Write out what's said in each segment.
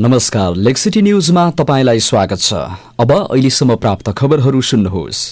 नमस्कार, लेक्सिटी न्यूजमा तपाईंलाई स्वागत छ। अब अहिलेसम्म प्राप्त खबरहरू सुन्नुहोस्।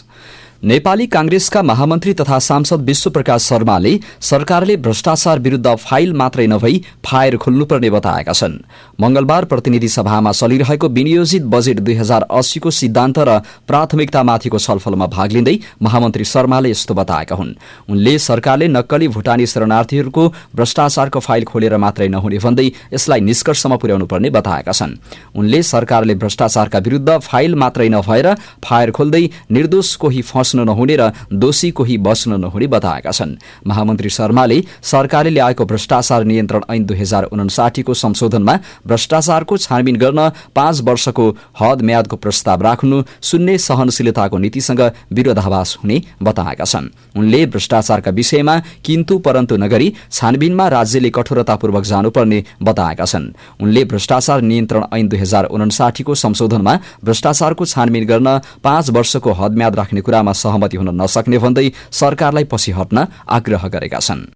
नेपाली कांग्रेसका महामन्त्री तथा सांसद विश्वप्रकाश शर्माले सरकारले भ्रष्टाचार विरुद्ध फाइल मात्रै नभई फायर खोल्नुपर्ने बताएका छन्। मंगलबार प्रतिनिधि सभामा चलिरहेको विनियोजित बजेट 2080 को सिद्धान्त र प्राथमिकतामाथिको छलफलमा भाग लिँदै महामन्त्री शर्माले यस्तो बताएका हुन्। उनले सरकारले नक्कली भुटानी शरणार्थीहरूको भ्रष्टाचारको फाइल खोलेर मात्रै नहुने भन्दै यसलाई निष्कर्षमा पुर्याउनु पर्ने बताएका छन्। उनले सरकारले भ्रष्टाचारका विरुद्ध फाइल मात्रै नभएर फायर खोल्दै निर्दोष कोही नहुने र दोषी कोही बच्न नहुने बताएका छन्। महामन्त्री शर्माले सरकारले ल्याएको भ्रष्टाचार नियन्त्रण ऐन 2059 को संशोधनमा भ्रष्टाचारको छानबिन गर्न 5 वर्षको हद म्यादको प्रस्ताव राख्नु शून्य सहनशीलताको नीतिसँग विरोधाभास हुने बताएका छन्। उनले भ्रष्टाचारका विषयमा किन्तु परन्तु नगरी छानबिनमा राज्यले कठोरतापूर्वक जानुपर्ने बताएका छन्। उनले भ्रष्टाचार नियन्त्रण ऐन 2059 को संशोधनमा भ्रष्टाचारको छानबिन गर्न 5 वर्षको हद म्याद राख्ने कुरामा सहमति हुन नसक्ने भन्दै सरकारलाई पछि हट्न आग्रह गरेका छन्।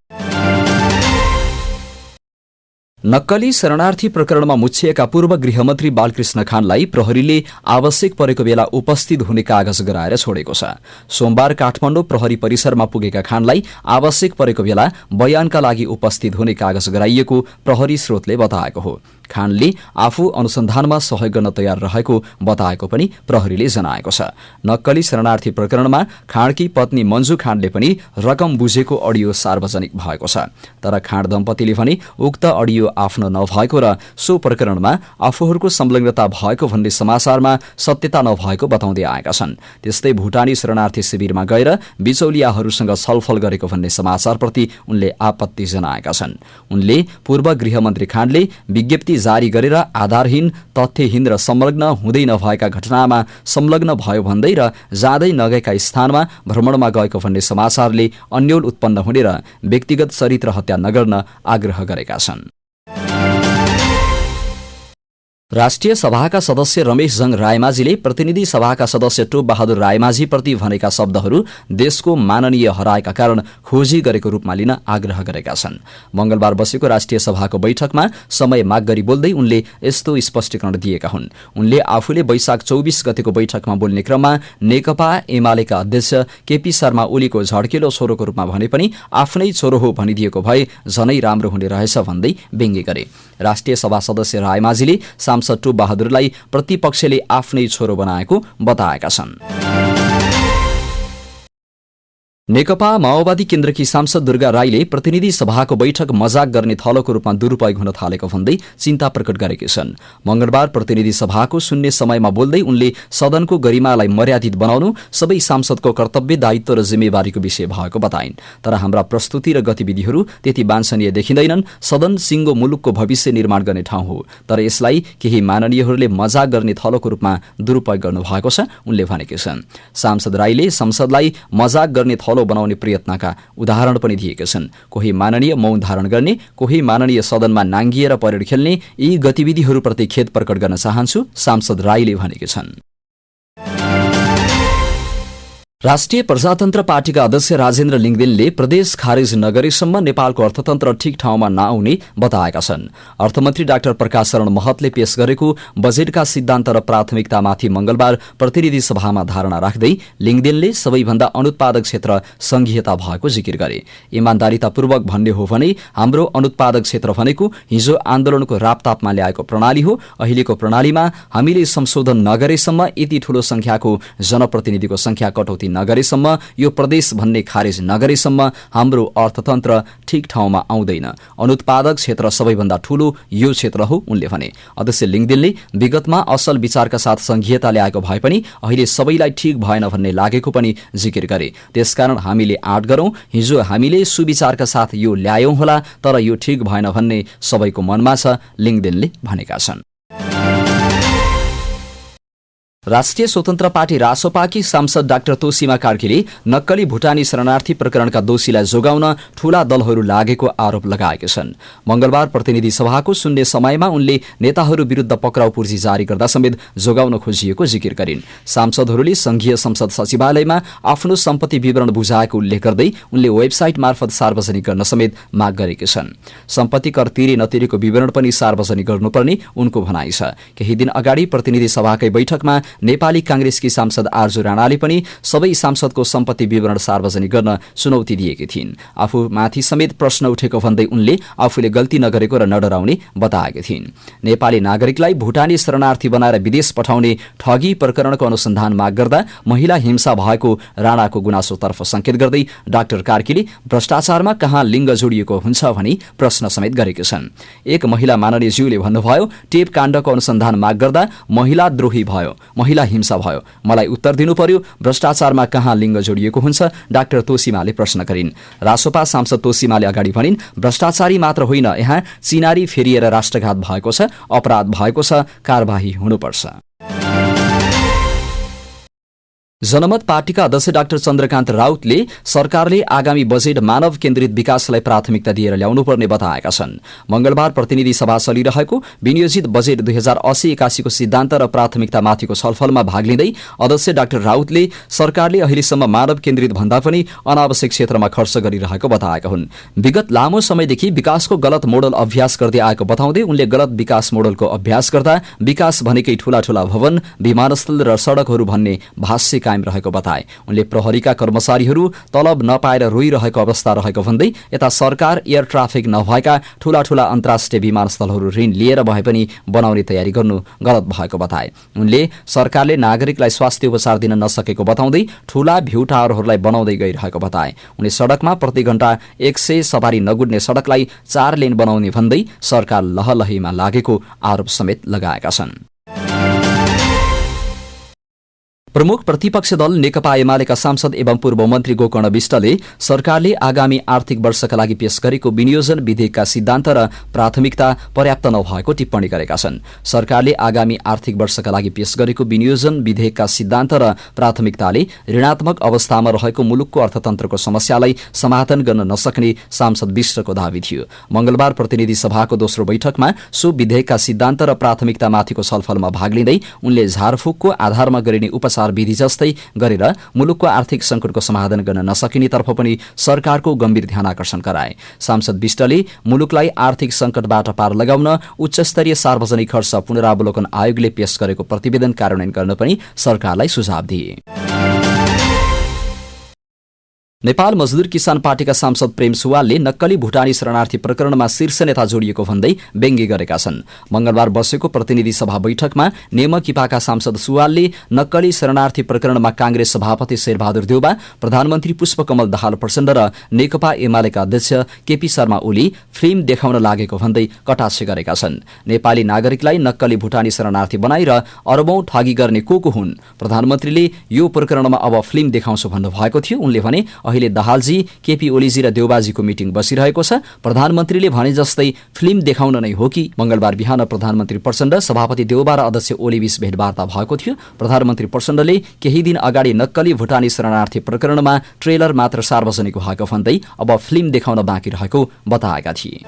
नक्कली शरणार्थी प्रकरणमा मुछिएका पूर्व गृहमन्त्री बालकृष्ण खानलाई प्रहरीले आवश्यक परेको बेला उपस्थित हुने कागज गराएर छोडेको छ। सोमबार काठमाडौँ प्रहरी परिसरमा पुगेका खानलाई आवश्यक परेको बेला बयानका लागि उपस्थित हुने कागज गराइएको प्रहरी स्रोतले बताएको हो। खानले आफू अनुसन्धानमा सहयोग गर्न तयार रहेको बताएको पनि प्रहरीले जनाएको छ। नक्कली शरणार्थी प्रकरणमा खानकी पत्नी मन्जु खानले पनि रकम बुझेको अडियो सार्वजनिक भएको छ। तर खान दम्पतिले भने उक्त अडियो आफ्नो नभएको र सो प्रकरणमा आफूहरूको संलग्नता भएको भन्ने समाचारमा सत्यता नभएको बताउँदै आएका छन्। त्यस्तै भुटानी शरणार्थी शिविरमा गएर बिचौलियाहरूसँग छलफल गरेको भन्ने समाचारप्रति उनले आपत्ति जनाएका छन्। उनले पूर्व गृहमन्त्री खानले विज्ञप्ति जारी गरेर आधारहीन, तथ्यहीन र संलग्न हुँदै नभएका घटनामा संलग्न भयो भन्दै र जाँदै नगएका स्थानमा भ्रमणमा गएको भन्ने समाचारले अन्यल उत्पन्न हुने र व्यक्तिगत चरित्र हत्या नगर्न आग्रह गरेका छन्। राष्ट्रिय सभाका सदस्य रमेश जङ रायमाझीले प्रतिनिधि सभाका सदस्य टोप बहादुर रायमाझीप्रति भनेका शब्दहरू देशको माननीय हराएका कारण खोजी गरेको रूपमा लिन आग्रह गरेका छन्। मंगलबार बसेको राष्ट्रिय सभाको बैठकमा समय माग गरी बोल्दै उनले यस्तो स्पष्टीकरण दिएका हुन्। उनले आफूले वैशाख 24 गतेको बैठकमा बोल्ने क्रममा नेकपा एमालेका अध्यक्ष केपी शर्मा ओलीको झड्केलो छोरोको रूपमा भने पनि आफ्नै छोरो हो भनिदिएको भए झनै राम्रो हुने रहेछ भन्दै व्यङ्ग्य गरे। राष्ट्रिय सभा सदस्य रायमाझीले सांसद टोप बहादुरलाई प्रतिपक्षले आफ्नै छोरो बनाएको बताएका छन्। नेकपा माओवादी केन्द्रकी सांसद दुर्गा राईले प्रतिनिधि सभाको बैठक मजाक गर्ने थलोको रूपमा दुरूपयोग हुन थालेको भन्दै चिन्ता प्रकट गरेकी छन्। मंगलबार प्रतिनिधि सभाको शून्य समयमा बोल्दै उनले सदनको गरिमालाई मर्यादित बनाउनु सबै सांसदको कर्तव्य, दायित्व र जिम्मेवारीको विषय भएको बताइन्। तर हाम्रा प्रस्तुति र गतिविधिहरू त्यति वाञ्छनीय देखिँदैनन्। सदन सिङ्गो मुलुकको भविष्य निर्माण गर्ने ठाउँ हो, तर यसलाई केही माननीयहरूले मजाक गर्ने थलोको रूपमा दुरूपयोग गर्नुभएको छ उनले भनेका छन्। सांसद राईले संसदलाई मजाक गर्ने थलो बनाउने प्रयत्नका उदाहरण पनि दिएका छन्। कोही माननीय मौन धारण गर्ने, कोही माननीय सदनमा नाङ्गिएर परेड खेल्ने, यी गतिविधिहरूप्रति खेद प्रकट गर्न चाहन्छु, सांसद राईले भनेका छन्। राष्ट्रिय प्रजातन्त्र पार्टीका अध्यक्ष राजेन्द्र लिङदेनले प्रदेश खारेज नगरेसम्म नेपालको अर्थतन्त्र ठिक ठाउँमा नआउने बताएका छन्। अर्थमन्त्री डाक्टर प्रकाश शरण महतले पेश गरेको बजेटका सिद्धान्त र प्राथमिकतामाथि मंगलबार प्रतिनिधि सभामा धारणा राख्दै लिङदेनले सबैभन्दा अनुत्पादक क्षेत्र संघीयता भएको जिकिर गरे। इमान्दारितापूर्वक भन्ने हो भने हाम्रो अनुत्पादक क्षेत्र भनेको हिजो आन्दोलनको रापतापमा ल्याएको प्रणाली हो। अहिलेको प्रणालीमा हामीले संशोधन नगरेसम्म, यति ठूलो संख्याको जनप्रतिनिधिको संख्या कटौती नगरेसम्म, यो प्रदेश भन्ने खारेज नगरेसम्म हाम्रो अर्थतन्त्र ठिक ठाउँमा आउँदैन। अनुत्पादक क्षेत्र सबैभन्दा ठूलो यो क्षेत्र हो उनले भने। अध्यक्ष लिङदेनले विगतमा असल विचारका साथ संघीयता ल्याएको भए पनि अहिले सबैलाई ठिक भएन भन्ने लागेको पनि जिकिर गरे। त्यसकारण हामीले आँट गरौं, हिजो हामीले सुविचारका साथ यो ल्यायौं होला, तर यो ठिक भएन भन्ने सबैको मनमा छ, लिङदेनले भनेका छन्। राष्ट्रिय स्वतन्त्र पार्टी रासोपाकी सांसद डाक्टर तोसीमा कार्कीले नक्कली भुटानी शरणार्थी प्रकरणका दोषीलाई जोगाउन ठूला दलहरू लागेको आरोप लगाएका छन्। मंगलबार प्रतिनिधि सभाको सुन्ने समयमा उनले नेताहरू विरुद्ध पक्राउ पूर्जी जारी गर्दा समेत जोगाउन खोजिएको जिकिर गरिन्। सांसदहरूले संघीय संसद सचिवालयमा आफ्नो सम्पत्ति विवरण बुझाएको उल्लेख गर्दै उनले वेबसाइट मार्फत सार्वजनिक गर्न समेत माग गरेका छन्। सम्पत्ति कर तिरे नतिरेको विवरण पनि सार्वजनिक गर्नुपर्ने उनको भनाइ छ। केही दिन अगाडि प्रतिनिधि सभाकै बैठकमा नेपाली कांग्रेसकी सांसद आर्जु राणाले पनि सबै सांसदको सम्पत्ति विवरण सार्वजनिक गर्न चुनौती दिएकी थिइन्। आफूमाथि समेत प्रश्न उठेको भन्दै उनले आफूले गल्ती नगरेको र नडराउने बताएकी थिइन्। नेपाली नागरिकलाई भुटानी शरणार्थी बनाएर विदेश पठाउने ठगी प्रकरणको अनुसन्धान माग गर्दा महिला हिंसा भएको राणाको गुनासोतर्फ संकेत गर्दै डाक्टर कार्कीले भ्रष्टाचारमा कहाँ लिङ्ग जोडिएको हुन्छ भनी प्रश्न समेत गरेका छन्। एक महिला माननीय ज्यूले भन्नुभयो, टेप काण्डको अनुसन्धान माग गर्दा महिला द्रोही भयो, महिला हिंसा भयो। मलाई उत्तर दिनु पर्यो, भ्रष्टाचारमा कहाँ लिङ्ग जोडिएको हुन्छ? डाक्टर तोसीमाले प्रश्न गरिन्। रासोपा सांसद तोसीमाले अगाडि भनिन्, भ्रष्टाचारी मात्र होइन, यहाँ चिनारी फेरिएर राष्ट्रघात भएको छ, अपराध भएको छ, कारबाही हुनुपर्छ। जनमत पार्टीका अध्यक्ष डाक्टर चन्द्रकान्त राउतले सरकारले आगामी बजेट मानव केन्द्रित विकासलाई प्राथमिकता दिएर ल्याउनुपर्ने बताएका छन्। मंगलबार प्रतिनिधि सभा चलिरहेको विनियोजित बजेट 2080-81 को सिद्धान्त र प्राथमिकतामाथिको छलफलमा भाग लिँदै अध्यक्ष डाक्टर राउतले सरकारले अहिलेसम्म मानव केन्द्रित भन्दा पनि अनावश्यक क्षेत्रमा खर्च गरिरहेको बताएका हुन्। विगत लामो समयदेखि विकासको गलत मोडल अभ्यास गर्दै आएको बताउँदै उनले गलत विकास मोडलको अभ्यास गर्दा विकास भनेकै ठूला ठूला भवन, विमानस्थल र सड़कहरू भन्ने भाष्य कायम रहेको बताए। उनले प्रहरीका कर्मचारीहरू तलब नपाएर रोइरहेको अवस्था रहेको भन्दै यता सरकार एयर ट्राफिक नभएका ठूला ठूला अन्तर्राष्ट्रिय विमानस्थलहरू ऋण लिएर भए पनि बनाउने तयारी गर्नु गलत भएको बताए। उनले सरकारले नागरिकलाई स्वास्थ्य उपचार दिन नसकेको बताउँदै ठूला भ्यू टावरहरूलाई बनाउँदै गइरहेको बताए। उनले सड़कमा प्रति घण्टा 100 सवारी नगुड्ने सड़कलाई 4 लेन बनाउने भन्दै सरकार लहलहीमा लागेको आरोप समेत लगाएका छन्। प्रमुख प्रतिपक्ष दल नेकपा एमालेका सांसद एवं पूर्व मन्त्री गोकर्ण विष्टले सरकारले आगामी आर्थिक वर्षका लागि पेश गरेको विनियोजन विधेयकका सिद्धान्त र प्राथमिकता पर्याप्त नभएको टिप्पणी गरेका छन्। सरकारले आगामी आर्थिक वर्षका लागि पेश गरेको विनियोजन विधेयकका सिद्धान्त र प्राथमिकताले ऋणात्मक अवस्थामा रहेको मुलुकको अर्थतन्त्रको समस्यालाई समाधान गर्न नसक्ने सांसद विष्टको दावी थियो। मंगलबार प्रतिनिधि सभाको दोस्रो बैठकमा सो विधेयकका सिद्धान्त र प्राथमिकतामाथिको छलफलमा भाग लिँदै उनले झारफुकको आधारमा गरिने उपचार विधि जस्तै गरेर मुलुकको आर्थिक संकटको समाधान गर्न नसकिनेतर्फ पनि सरकारको गम्भीर ध्यानाकर्षण गराए। सांसद विष्टले मुलुकलाई आर्थिक संकटबाट पार लगाउन उच्चस्तरीय सार्वजनिक खर्च पुनरावलोकन आयोगले पेश गरेको प्रतिवेदन कार्यान्वयन गर्न पनि सरकारलाई सुझाव दिए। नेपाल मजदुर किसान पार्टीका सांसद प्रेम सुवालले नक्कली भुटानी शरणार्थी प्रकरणमा शीर्ष नेता जोडिएको भन्दै व्यङ्ग्य गरेका छन्। मंगलबार बसेको प्रतिनिधि सभा बैठकमा नेमकिपाका सांसद सुवालले नक्कली शरणार्थी प्रकरणमा कांग्रेस सभापति शेरबहादुर देउबा, प्रधानमन्त्री पुष्पकमल दाहाल प्रचण्ड र नेकपा एमालेका अध्यक्ष केपी शर्मा ओली फिल्म देखाउन लागेको भन्दै कटाक्ष गरेका छन्। नेपाली नागरिकलाई नक्कली भुटानी शरणार्थी बनाएर अरबौं ठगी गर्ने को हुन्? प्रधानमन्त्रीले यो प्रकरणमा अब फिल्म देखाउँछु भन्नुभएको थियो। उनले भने अहिले दाहालजी, केपी ओलीजी र देउबाजीको मिटिङ बसिरहेको छ, प्रधानमन्त्रीले भने जस्तै फिल्म देखाउन नै हो कि? मंगलबार बिहान प्रधानमन्त्री प्रचण्ड, सभापति देउबा र अध्यक्ष ओलीबीच भेटवार्ता भएको थियो। प्रधानमन्त्री प्रचण्डले केही दिन अगाडि नक्कली भुटानी शरणार्थी प्रकरणमा ट्रेलर मात्र सार्वजनिक भएको भन्दै अब फिल्म देखाउन बाँकी रहेको बताएका थिए।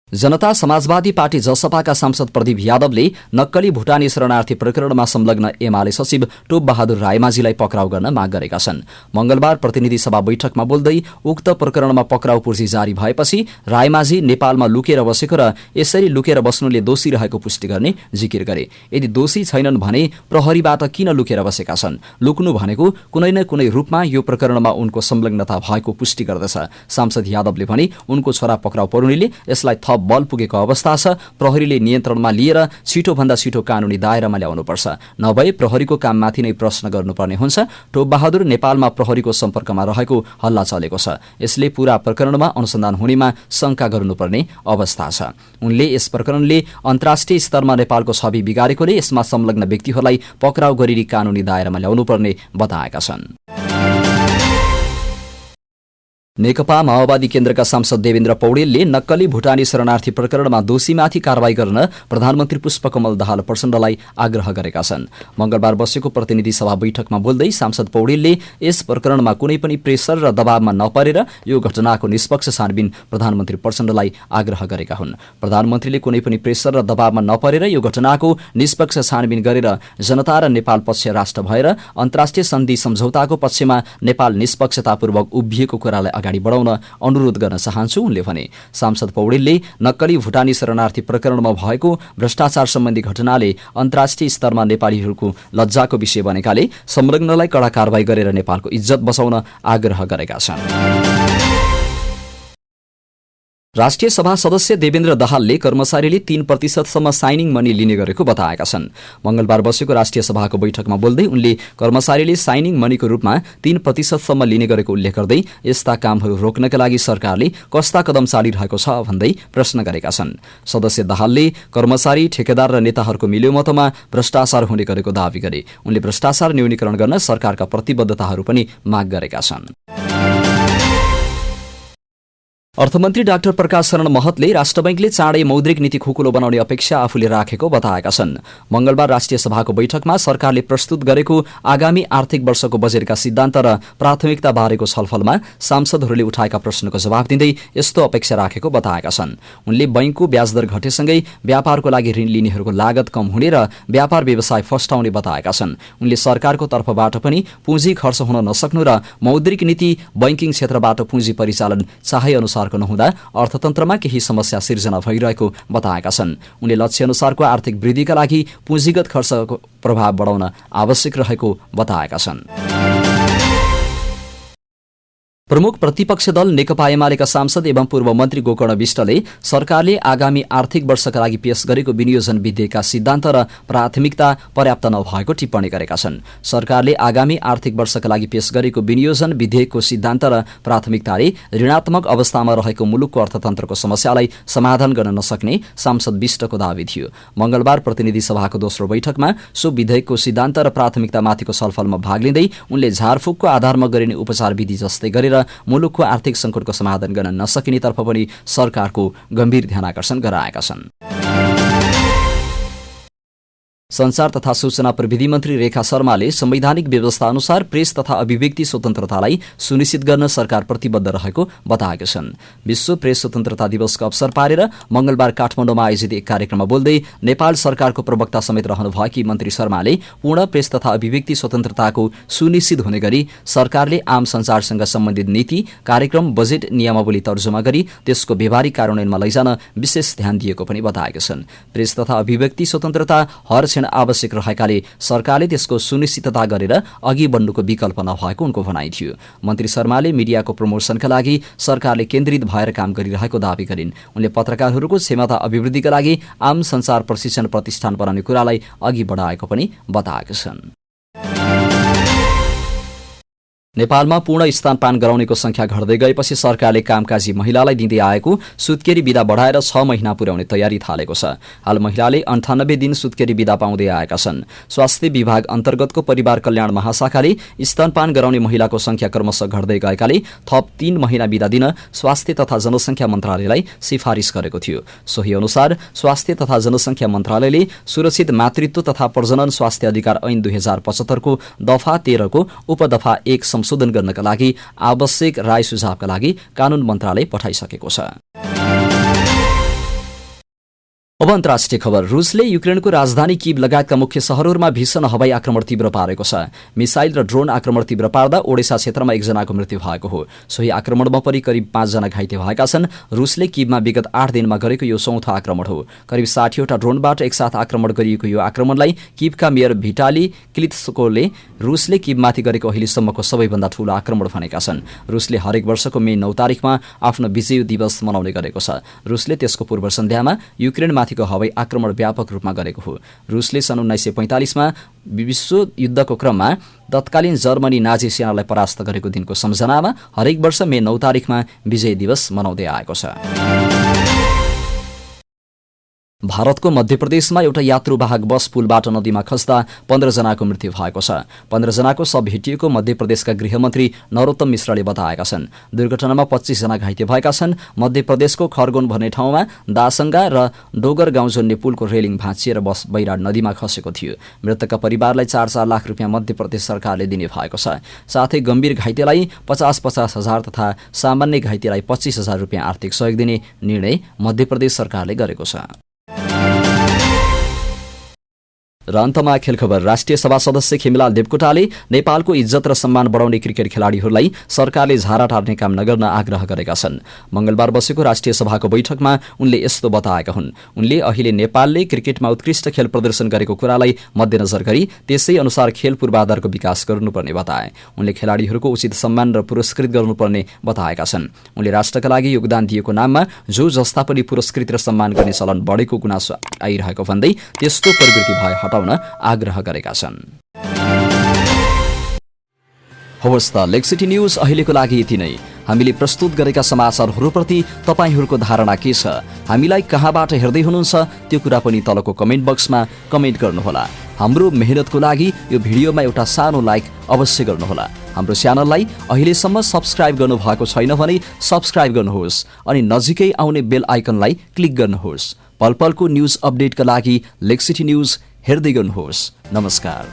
जनता समाजवादी पार्टी जसपाका सांसद प्रदीप यादवले नक्कली भुटानी शरणार्थी प्रकरणमा संलग्न एमाले सचिव टोप बहादुर रायमाझीलाई पक्राउ गर्न माग गरेका छन्। मंगलबार प्रतिनिधि सभा बैठकमा बोल्दै उक्त प्रकरणमा पक्राउ पूर्जी जारी भएपछि रायमाझी नेपालमा लुकेर बसेको र यसरी लुकेर बस्नुले दोषी रहेको पुष्टि गर्ने जिकिर गरे। यदि दोषी छैनन् भने प्रहरीबाट किन लुकेर बसेका छन्? लुक्नु भनेको कुनै न कुनै रूपमा यो प्रकरणमा उनको संलग्नता भएको पुष्टि गर्दछ। सांसद यादवले भने उनको छोरा पक्राउ पर्नुले यसलाई थप बल पुगेको अवस्था छ। प्रहरीले नियन्त्रणमा लिएर छिटोभन्दा छिटो कानूनी दायरामा ल्याउनुपर्छ, नभए प्रहरीको काममाथि नै प्रश्न गर्नुपर्ने हुन्छ। टोप बहादुर नेपालमा प्रहरीको सम्पर्कमा रहेको हल्ला चलेको छ। यसले पूरा प्रकरणमा अनुसन्धान हुनेमा शंका गर्नुपर्ने अवस्था छ। उनले यस प्रकरणले अन्तर्राष्ट्रिय स्तरमा नेपालको छवि बिगारेकोले यसमा संलग्न व्यक्तिहरूलाई पक्राउ गरी कानूनी दायरामा ल्याउनुपर्ने बताएका छन्। नेकपा माओवादी केन्द्रका सांसद देवेन्द्र पौडेलले नक्कली भुटानी शरणार्थी प्रकरणमा दोषीमाथि कारवाही गर्न प्रधानमन्त्री पुष्पकमल दाहाल प्रचण्डलाई आग्रह गरेका छन्। मंगलबार बसेको प्रतिनिधि सभा बैठकमा बोल्दै सांसद पौडेलले यस प्रकरणमा कुनै पनि प्रेसर र दबावमा नपरेर यो घटनाको निष्पक्ष छानबिन प्रधानमन्त्री प्रचण्डलाई आग्रह गरेका हुन्। प्रधानमन्त्रीले कुनै पनि प्रेसर र दबावमा नपरेर यो घटनाको निष्पक्ष छानबिन गरेर जनता र नेपाल पक्ष राष्ट्र भएर अन्तर्राष्ट्रिय सन्धि सम्झौताको पक्षमा नेपाल निष्पक्षतापूर्वक उभिएको कुरालाई अगाडि बढाउन अनुरोध गर्न चाहन्छु उनले भने। सांसद पौडेलले नक्कली भुटानी शरणार्थी प्रकरणमा भएको भ्रष्टाचार सम्बन्धी घटनाले अन्तर्राष्ट्रिय स्तरमा नेपालीहरूको लज्जाको विषय बनेकाले संलग्नलाई कड़ा कारवाही गरेर नेपालको इज्जत बचाउन आग्रह गरेका छन्। राष्ट्रिय सभा सदस्य देवेन्द्र दाहालले कर्मचारीले 3% साइनिङ मनी लिने गरेको बताएका छन्। मंगलबार बसेको राष्ट्रिय सभाको बैठकमा बोल्दै उनले कर्मचारीले साइनिङ मनीको रूपमा 3% लिने गरेको उल्लेख गर्दै यस्ता कामहरू रोक्नका लागि सरकारले कस्ता कदम चालिरहेको छ भन्दै प्रश्न गरेका छन्। सदस्य दाहालले कर्मचारी, ठेकेदार र नेताहरूको मिल्योमतोमा भ्रष्टाचार हुने गरेको दावी गरे। उनले भ्रष्टाचार न्यूनीकरण गर्न सरकारका प्रतिबद्धताहरू पनि माग गरेका छन्। अर्थमन्त्री डाक्टर प्रकाश शरण महतले राष्ट्र बैंकले चाँडै मौद्रिक नीति खुकुलो बनाउने अपेक्षा आफूले राखेको बताएका छन्। मंगलबार राष्ट्रिय सभाको बैठकमा सरकारले प्रस्तुत गरेको आगामी आर्थिक वर्षको बजेटका सिद्धान्त र प्राथमिकता बारेको छलफलमा सांसदहरूले उठाएका प्रश्नको जवाब दिँदै यस्तो अपेक्षा राखेको बताएका छन्। उनले बैंकको ब्याजदर घटेसँगै व्यापारको लागि ऋण लिनेहरूको लागत कम हुने र व्यापार व्यवसाय फस्टाउने बताएका छन्। उनले सरकारको तर्फबाट पनि पुँजी खर्च हुन नसक्नु र मौद्रिक नीति बैंकिङ क्षेत्रबाट पुँजी परिचालन चाहे अनुसार नहुँदा अर्थतन्त्रमा केही समस्या सिर्जना भइरहेको बताएका छन्। उनले लक्ष्य अनुसारको आर्थिक वृद्धिका लागि पुँजीगत खर्चको प्रभाव बढाउन आवश्यक रहेको बताएका छन्। प्रमुख प्रतिपक्ष दल नेकपा एमालेका सांसद एवं पूर्व मन्त्री गोकर्ण विष्टले सरकारले आगामी आर्थिक वर्षका लागि पेश गरेको विनियोजन विधेयकका सिद्धान्त र प्राथमिकता पर्याप्त नभएको टिप्पणी गरेका छन्। सरकारले आगामी आर्थिक वर्षका लागि पेश गरेको विनियोजन विधेयकको सिद्धान्त र प्राथमिकताले ऋणात्मक अवस्थामा रहेको मुलुकको अर्थतन्त्रको समस्यालाई समाधान गर्न नसक्ने सांसद विष्टको दावी थियो। मंगलबार प्रतिनिधि सभाको दोस्रो बैठकमा सो विधेयकको सिद्धान्त र प्राथमिकतामाथिको छलफलमा भाग लिँदै उनले झारफुकको आधारमा गरिने उपचार विधि जस्तै गरेर मुलुकको आर्थिक संकटको समाधान गर्न नसकिनेतर्फ पनि सरकारको गम्भीर ध्यानाकर्षण गराएका छन्। संचार तथा सूचना प्रविधि मन्त्री रेखा शर्माले संवैधानिक व्यवस्था अनुसार प्रेस तथा अभिव्यक्ति स्वतन्त्रतालाई सुनिश्चित गर्न सरकार प्रतिबद्ध रहेको बताएका छन्। विश्व प्रेस स्वतन्त्रता दिवसको अवसर पारेर मंगलबार काठमाडौँमा आयोजित एक कार्यक्रममा बोल्दै नेपाल सरकारको प्रवक्ता समेत रहनुभएकी मन्त्री शर्माले पूर्ण प्रेस तथा अभिव्यक्ति स्वतन्त्रताको सुनिश्चित हुने गरी सरकारले आम संचारसँग सम्बन्धित नीति, कार्यक्रम, बजेट, नियमावली तर्जुमा गरी त्यसको व्यवहारिक कार्यान्वयनमा लैजान विशेष ध्यान दिएको पनि बताएका छन्। प्रेस तथा अभिव्यक्ति स्वतन्त्रता हर आवश्यक रहेकाले सरकारले त्यसको सुनिश्चितता गरेर अघि बढ्नुको विकल्प नभएको उनको भनाइ थियो। मन्त्री शर्माले मिडियाको प्रमोसनका लागि सरकारले केन्द्रित भएर काम गरिरहेको दावी गरिन्। उनले पत्रकारहरूको क्षमता अभिवृद्धिका लागि आम संचार प्रशिक्षण प्रतिष्ठान बनाउने कुरालाई अघि बढाएको पनि बताएका छन्। नेपालमा पूर्ण स्तनपान गराउनेको संख्या घट्दै गएपछि सरकारले कामकाजी महिलालाई दिँदै आएको सुत्केरी बिदा बढाएर 6 महिना पुर्याउने तयारी थालेको छ। हाल महिलाले 98 दिन सुत्केरी बिदा पाउँदै आएका छन्। स्वास्थ्य विभाग अन्तर्गतको परिवार कल्याण महाशाखाले स्तनपान गराउने महिलाको संख्या क्रमशः घट्दै गएकाले थप 3 महिना बिदा दिन स्वास्थ्य तथा जनसंख्या मन्त्रालयलाई सिफारिस गरेको थियो। सोही अनुसार स्वास्थ्य तथा जनसंख्या मन्त्रालयले सुरक्षित मातृत्व तथा प्रजनन स्वास्थ्य अधिकार ऐन 2075 को दफा 13 को उपदफा 1 संशोधन गर्नका लागि आवश्यक राय सुझावका लागि कानून मन्त्रालय पठाइसकेको छ। अब अन्तर्राष्ट्रिय खबर। रुसले युक्रेनको राजधानी कीव लगायतका मुख्य शहरहरूमा भीषण हवाई आक्रमण तीव्र पारेको छ। मिसाइल र ड्रोन आक्रमण तीव्र पार्दा ओडेसा क्षेत्रमा एकजनाको मृत्यु भएको हो। सोही आक्रमणमा परि करिब 5 जना घाइते भएका छन्। रुसले कीवमा विगत 8 दिनमा गरेको यो 4औं आक्रमण हो। करिब 60 वटा ड्रोनबाट एकसाथ आक्रमण गरिएको यो आक्रमणलाई कीवका मेयर भिटाली क्लित्स्कोले रुसले कीवमाथि गरेको अहिलेसम्मको सबैभन्दा ठूलो आक्रमण भनेका छन्। रुसले हरेक वर्षको मे 9 तारिखमा आफ्नो विजय दिवस मनाउने गरेको छ। रुसले त्यसको पूर्व सन्ध्यामा युक्रेनमा हवाई आक्रमण व्यापक रूपमा गरेको हो। रुसले सन् 1945 मा विश्व युद्धको क्रममा तत्कालीन जर्मनी नाजी सेनालाई परास्त गरेको दिनको सम्झनामा हरेक वर्ष मे 9 तारिखमा विजय दिवस मनाउँदै आएको छ। भारतको मध्य प्रदेशमा एउटा यात्रुवाहक बस पुलबाट नदीमा खस्दा 15 जनाको मृत्यु भएको छ। 15 जनाको शव भेटिएको मध्य प्रदेशका गृहमन्त्री नरोत्तम मिश्रले बताएका छन्। दुर्घटनामा 25 जना घाइते भएका छन्। मध्य प्रदेशको खरगोन भन्ने ठाउँमा दासंगा र डोगर गाउँ जोड्ने पुलको रेलिङ भाँचिएर बस बैराड नदीमा खसेको थियो। मृतकका परिवारलाई 4-4 लाख रुपियाँ मध्य प्रदेश सरकारले दिने भएको छ। साथै गम्भीर घाइतेलाई 50-50 हजार तथा सामान्य घाइतेलाई 25,000 रुपियाँ आर्थिक सहयोग दिने निर्णय मध्य प्रदेश सरकारले गरेको छ। र अन्तमा खेल खबर। राष्ट्रिय सभा सदस्य खेमीलाल देवकोटाले नेपालको इज्जत र सम्मान बढाउने क्रिकेट खेलाडीहरूलाई सरकारले झारा टार्ने काम नगर्न आग्रह गरेका छन्। मंगलबार बसेको राष्ट्रिय सभाको बैठकमा उनले यस्तो बताएका हुन्। उनले अहिले नेपालले क्रिकेटमा उत्कृष्ट खेल प्रदर्शन गरेको कुरालाई मध्यनजर गरी त्यसै अनुसार खेल पूर्वाधारको विकास गर्नुपर्ने बताए। उनले खेलाडीहरूको उचित सम्मान र पुरस्कृत गर्नुपर्ने बताएका छन्। उनले राष्ट्रका लागि योगदान दिएको नाममा जो जस्ता पनि पुरस्कृत र सम्मान गर्ने चलन बढेको गुनासो आइरहेको भन्दै त्यस्तो प्रवृत्ति भए हटाउन आग्रह गरेका छन्। हवस् त लेक्सिटी न्यूज अहिलेको लागि यति नै। हामीले प्रस्तुत गरेका समाचारहरूप्रति तपाईहरूको धारणा के छ? हामीलाई कहाँबाट हेर्दै हुनुहुन्छ त्यो कुरा पनि तलको कमेन्ट बक्समा कमेन्ट गर्नुहोला। हाम्रो मेहनतको लागि यो भिडियोमा एउटा सानो लाइक अवश्य गर्नुहोला। हाम्रो च्यानललाई अहिलेसम्म सब्स्क्राइब गर्नुभएको छैन भने सब्स्क्राइब गर्नुहोस् अनि नजिकै आउने बेल आइकनलाई क्लिक गर्नुहोस्। पलपलको न्यूज अपडेटका लागि लेक्सिटी न्यूज हेर्दै गर्नुहोस्। नमस्कार।